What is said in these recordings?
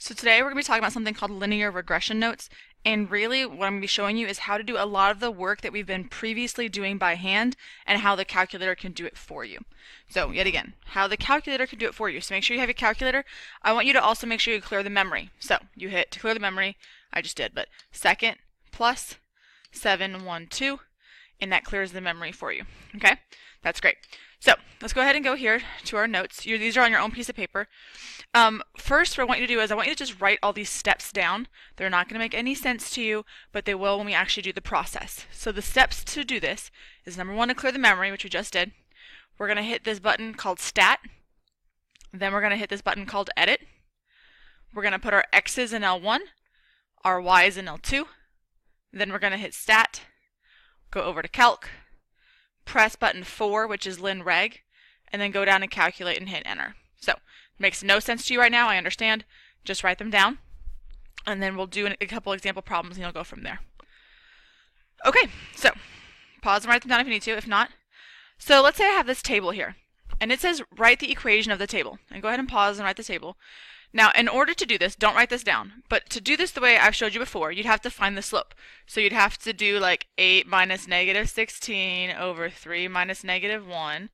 So today we're going to be talking about something called linear regression notes, and really what I'm going to be showing you is how to do a lot of the work that we've been previously doing by hand and how the calculator can do it for you. So yet again, how the calculator can do it for you. So make sure you have your calculator. I want you to also make sure you clear the memory. So you hit to clear the memory, I just did, but second plus 712, and that clears the memory for you. Okay, that's great. So let's go ahead and go here to our notes. These are on your own piece of paper. First, what I want you to do is I want you to just write all these steps down. They're not going to make any sense to you, but they will when we actually do the process. So the steps to do this is number one, to clear the memory, which we just did. We're going to hit this button called Stat. Then we're going to hit this button called Edit. We're going to put our X's in L1, our Y's in L2. Then we're going to hit Stat, go over to Calc, press button 4, which is Lin Reg, and then go down and calculate and hit Enter. So, makes no sense to you right now, I understand. Just write them down, and then we'll do a couple example problems and you'll go from there. Okay, so pause and write them down if you need to, if not. So let's say I have this table here, and it says write the equation of the table. And go ahead and pause and write the table. Now, in order to do this, don't write this down, but to do this the way I've showed you before, you'd have to find the slope. So you'd have to do like 8 minus negative 16 over 3 minus negative 1,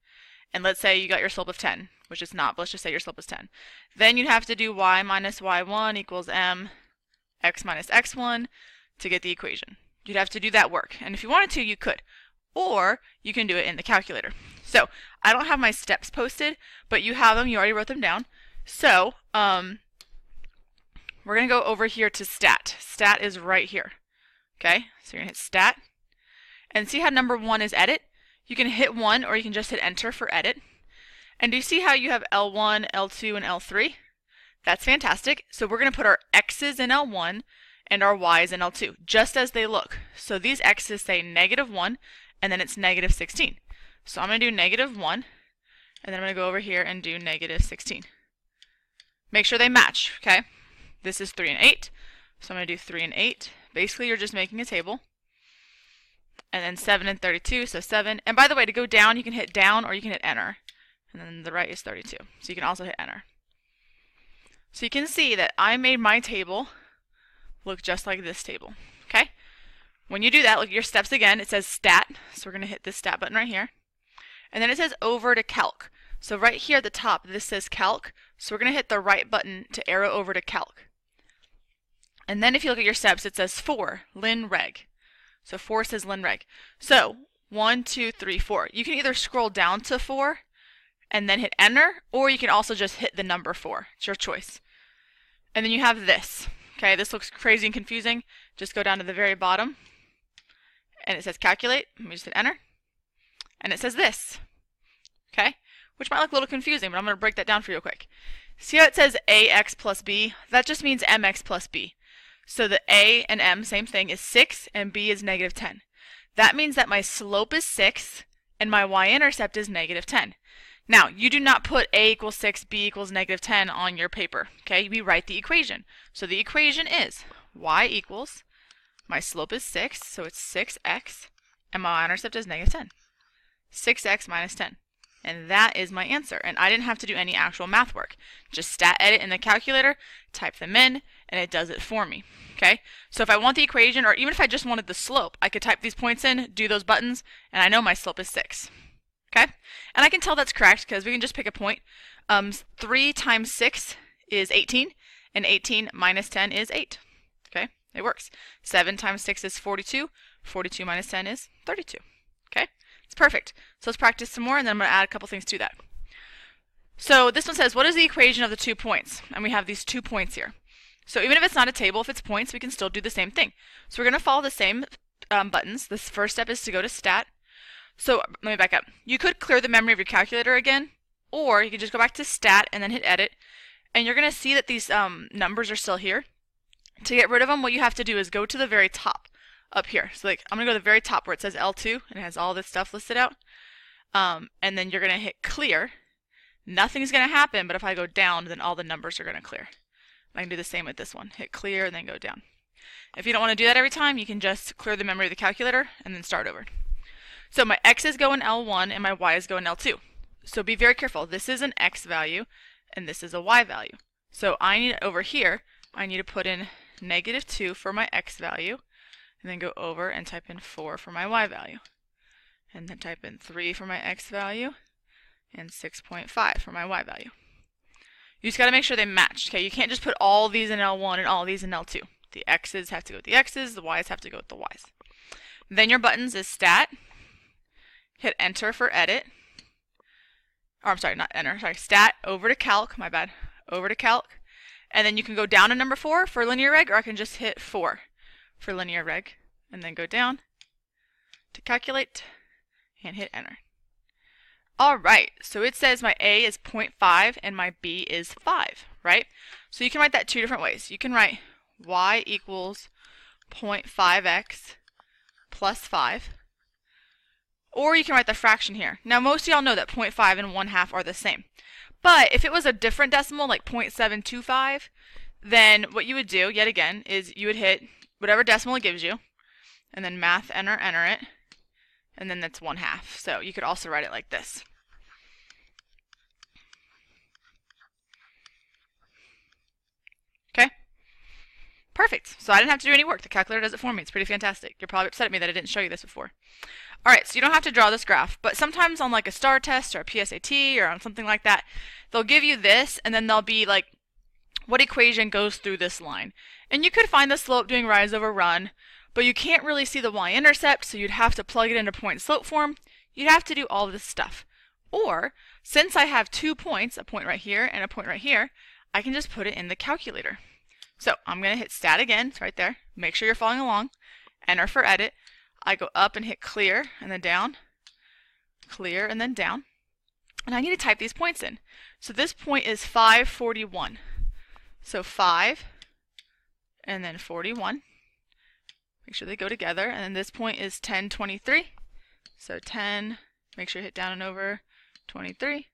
and let's say you got your slope of 10, which is not, but let's just say your slope is 10. Then you'd have to do y minus y1 equals m x minus x1 to get the equation. You'd have to do that work, and if you wanted to, you could. Or you can do it in the calculator. So I don't have my steps posted, but you have them, you already wrote them down. So we're going to go over here to Stat. Stat is right here. Okay, so you're going to hit Stat. And see how number 1 is Edit? You can hit 1 or you can just hit Enter for Edit. And do you see how you have L1, L2, and L3? That's fantastic. So we're going to put our X's in L1 and our Y's in L2, just as they look. So these X's say negative 1, and then it's negative 16. So I'm going to do negative 1, and then I'm going to go over here and do negative 16. Make sure they match, okay? This is 3 and 8, so I'm going to do 3 and 8. Basically, you're just making a table. And then 7 and 32, so 7. And by the way, to go down, you can hit down or you can hit Enter. And then the right is 32, so you can also hit Enter. So you can see that I made my table look just like this table, okay? When you do that, look at your steps again. It says Stat, so we're going to hit this Stat button right here. And then it says Over to Calc. So right here at the top, this says Calc, so we're going to hit the right button to arrow over to Calc. And then if you look at your steps, it says 4, Lin Reg. So 4 says Lin Reg. So 1, 2, 3, 4. You can either scroll down to 4 and then hit Enter, or you can also just hit the number 4. It's your choice. And then you have this. Okay, this looks crazy and confusing. Just go down to the very bottom, and it says Calculate. Let me just hit Enter. And it says this. Okay? Which might look a little confusing, but I'm going to break that down for you real quick. See how it says ax plus b? That just means mx plus b. So the a and m, same thing, is 6, and b is negative 10. That means that my slope is 6, and my y-intercept is negative 10. Now, you do not put a equals 6, b equals negative 10 on your paper. Okay, we write the equation. So the equation is y equals, my slope is 6, so it's 6x, and my y-intercept is negative 10. 6x minus 10. And that is my answer. And I didn't have to do any actual math work. Just Stat Edit in the calculator, type them in, and it does it for me. Okay? So if I want the equation, or even if I just wanted the slope, I could type these points in, do those buttons, and I know my slope is 6. Okay? And I can tell that's correct because we can just pick a point. 3 times 6 is 18, and 18 minus 10 is 8. Okay? It works. 7 times 6 is 42. 42 minus 10 is 32. Okay? It's perfect. So let's practice some more, and then I'm going to add a couple things to that. So this one says, what is the equation of the 2 points? And we have these 2 points here. So even if it's not a table, if it's points, we can still do the same thing. So we're going to follow the same buttons. This first step is to go to Stat. So let me back up. You could clear the memory of your calculator again, or you could just go back to Stat and then hit Edit. And you're going to see that these numbers are still here. To get rid of them, what you have to do is go to the very top. Up here. So like I'm going to go to the very top where it says L2 and it has all this stuff listed out. And then you're going to hit clear. Nothing's going to happen, but if I go down, then all the numbers are going to clear. I can do the same with this one. Hit clear and then go down. If you don't want to do that every time, you can just clear the memory of the calculator and then start over. So my x's go in L1 and my y's go in L2. So be very careful. This is an x value and this is a y value. So I need over here I need to put in -2 for my x value, and then go over and type in 4 for my y value. And then type in 3 for my x value, and 6.5 for my y value. You just got to make sure they match. Okay, you can't just put all these in L1 and all these in L2. The x's have to go with the x's, the y's have to go with the y's. Then your buttons is stat, hit enter for edit, or I'm sorry, not enter, sorry, stat, over to calc, my bad, over to calc, and then you can go down to number 4 for linear reg, or I can just hit 4 for linear reg, and then go down to calculate, and hit enter. Alright, so it says my A is 0.5 and my B is 5, right? So you can write that two different ways. You can write y equals 0.5x plus 5, or you can write the fraction here. Now most of y'all know that 0.5 and 1/2 are the same. But if it was a different decimal, like 0.725, then what you would do, yet again, is you would hit whatever decimal it gives you, and then math, enter it, and then that's 1/2. So you could also write it like this. Okay? Perfect. So I didn't have to do any work. The calculator does it for me. It's pretty fantastic. You're probably upset at me that I didn't show you this before. Alright, so you don't have to draw this graph, but sometimes on like a STAR test or a PSAT or on something like that, they'll give you this, and then they'll be like, what equation goes through this line? And you could find the slope doing rise over run, but you can't really see the y-intercept, so you'd have to plug it into point-slope form. You'd have to do all this stuff. Or, since I have 2 points, a point right here and a point right here, I can just put it in the calculator. So I'm going to hit stat again, it's right there. Make sure you're following along. Enter for edit. I go up and hit clear, and then down. Clear, and then down. And I need to type these points in. So this point is 541. So 5, and then 41. Make sure they go together. And then this point is 1023. So 10, make sure you hit down and over, 23.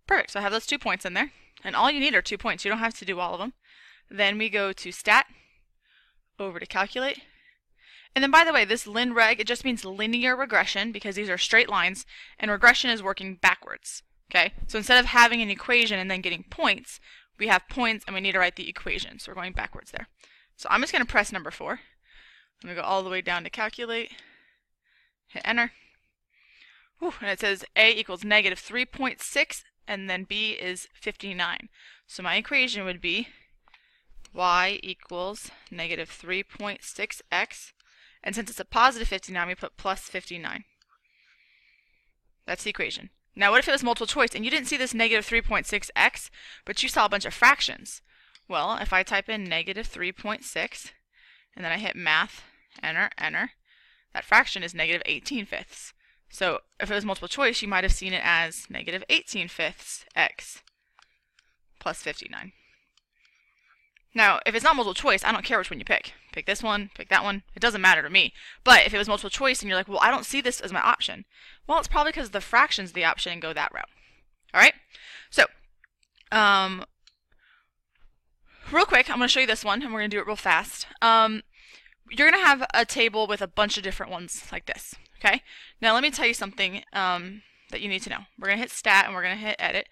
Perfect. So I have those 2 points in there. And all you need are 2 points. You don't have to do all of them. Then we go to stat, over to calculate. And then by the way, this lin reg, it just means linear regression because these are straight lines, and regression is working backwards. Okay? So instead of having an equation and then getting points, we have points and we need to write the equation. So we're going backwards there. So I'm just going to press number 4. I'm going to go all the way down to calculate, hit enter. Whew, and it says A equals -3.6, and then B is 59. So my equation would be y equals -3.6x, and since it's a positive 59, we put plus 59. That's the equation. Now what if it was multiple choice and you didn't see this -3.6x, but you saw a bunch of fractions? Well, if I type in -3.6, and then I hit math, enter, that fraction is -18/5. So if it was multiple choice, you might have seen it as -18/5 x plus 59. Now, if it's not multiple choice, I don't care which one you pick. Pick this one, pick that one. It doesn't matter to me. But if it was multiple choice and you're like, well, I don't see this as my option. Well, it's probably because the fraction's the option and go that route. All right? So, real quick, I'm going to show you this one, and we're going to do it real fast. You're going to have a table with a bunch of different ones like this. Okay? Now, let me tell you something that you need to know. We're going to hit stat, and we're going to hit edit.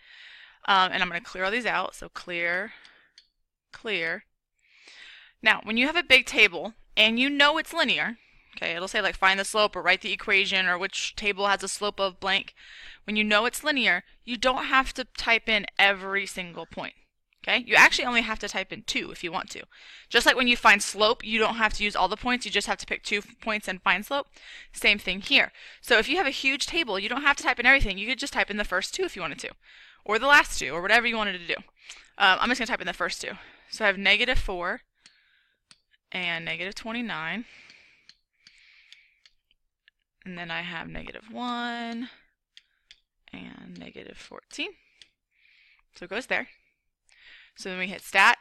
And I'm going to clear all these out. So clear. Now, when you have a big table and you know it's linear, okay, it'll say like find the slope or write the equation or which table has a slope of blank. When you know it's linear, you don't have to type in every single point. Okay? You actually only have to type in 2 if you want to. Just like when you find slope, you don't have to use all the points, you just have to pick 2 points and find slope. Same thing here. So if you have a huge table, you don't have to type in everything. You could just type in the first 2 if you wanted to. Or the last 2, or whatever you wanted to do. I'm just going to type in the first 2. So I have -4 and -29. And then I have -1 and -14. So it goes there. So then we hit stat.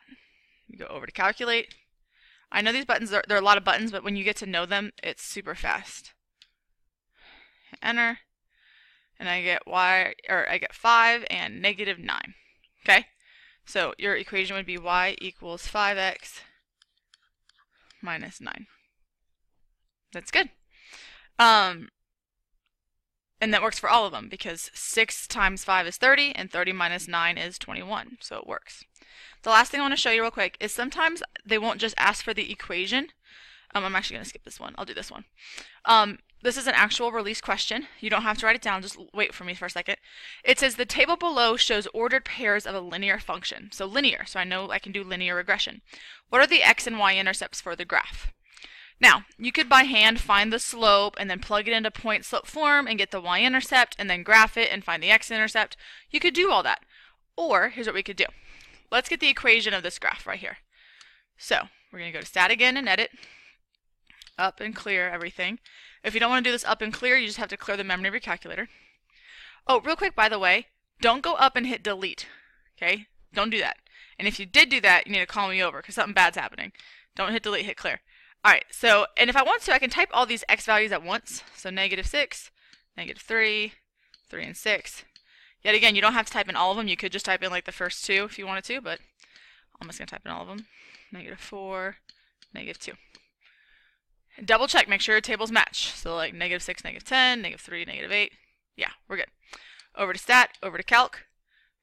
We go over to calculate. I know these buttons, there are a lot of buttons, but when you get to know them, it's super fast. Hit enter. And I get I get 5 and -9. Okay? So your equation would be y equals 5x minus 9. That's good. And that works for all of them because 6 times 5 is 30 and 30 minus 9 is 21, so it works. The last thing I want to show you real quick is sometimes they won't just ask for the equation. I'm actually going to skip this one. I'll do this one. This is an actual release question. You don't have to write it down. Just wait for me for a second. It says the table below shows ordered pairs of a linear function. So linear. So I know I can do linear regression. What are the x and y intercepts for the graph? Now, you could by hand find the slope and then plug it into point slope form and get the y-intercept and then graph it and find the x-intercept. You could do all that. Or, here's what we could do. Let's get the equation of this graph right here. So, we're going to go to stat again and edit. Up and clear everything. If you don't want to do this up and clear, you just have to clear the memory of your calculator. Oh, real quick, by the way, don't go up and hit delete. Okay? Don't do that. And if you did do that, you need to call me over because something bad's happening. Don't hit delete, hit clear. Alright, so, and if I want to, I can type all these x values at once. So -6, -3, 3 and 6. Yet again, you don't have to type in all of them. You could just type in like the first two if you wanted to, but I'm just going to type in all of them. -4, -2. Double check, make sure your tables match. So like -6, -10, -3, -8. Yeah, we're good. Over to stat, over to calc,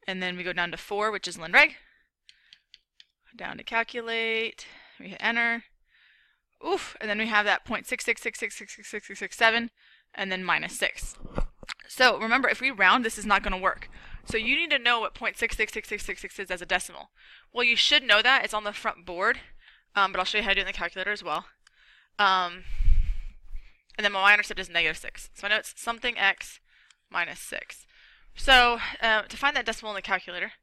and then we go down to 4, which is linreg. Down to calculate, we hit enter. Oof, and then we have that 0.666666667 and then -6. So remember, if we round, this is not going to work. So you need to know what 0.6666666 is as a decimal. Well, you should know that. It's on the front board, but I'll show you how to do it in the calculator as well. And then my y-intercept is -6. So I know it's something x minus 6. So to find that decimal in the calculator,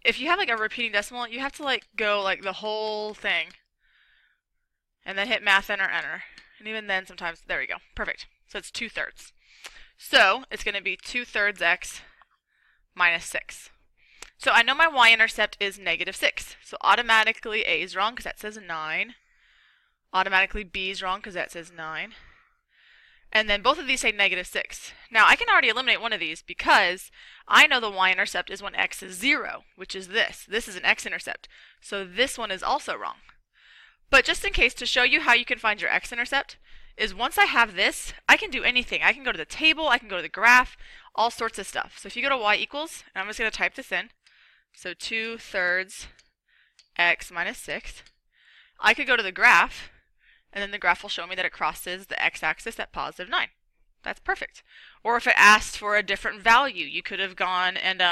if you have like a repeating decimal, you have to like go like the whole thing. And then hit math enter, enter. And even then sometimes, there we go. Perfect. So it's 2/3. So it's going to be 2/3 x minus 6. So I know my y-intercept is -6. So automatically A is wrong because that says 9. Automatically B is wrong because that says 9. And then both of these say -6. Now I can already eliminate one of these because I know the y-intercept is when x is 0, which is this. This is an x-intercept. So this one is also wrong. But just in case, to show you how you can find your x-intercept, is once I have this, I can do anything. I can go to the table, I can go to the graph, all sorts of stuff. So if you go to y equals, and I'm just going to type this in, so 2/3 x minus 6, I could go to the graph, and then the graph will show me that it crosses the x-axis at +9. That's perfect. Or if it asked for a different value, you could have gone and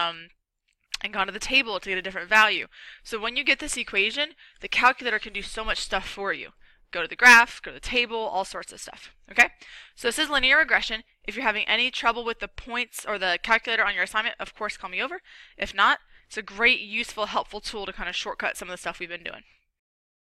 gone to the table to get a different value. So when you get this equation, the calculator can do so much stuff for you. Go to the graph, go to the table, all sorts of stuff. Okay? So this is linear regression. If you're having any trouble with the points or the calculator on your assignment, of course call me over. If not, it's a great, useful, helpful tool to kind of shortcut some of the stuff we've been doing.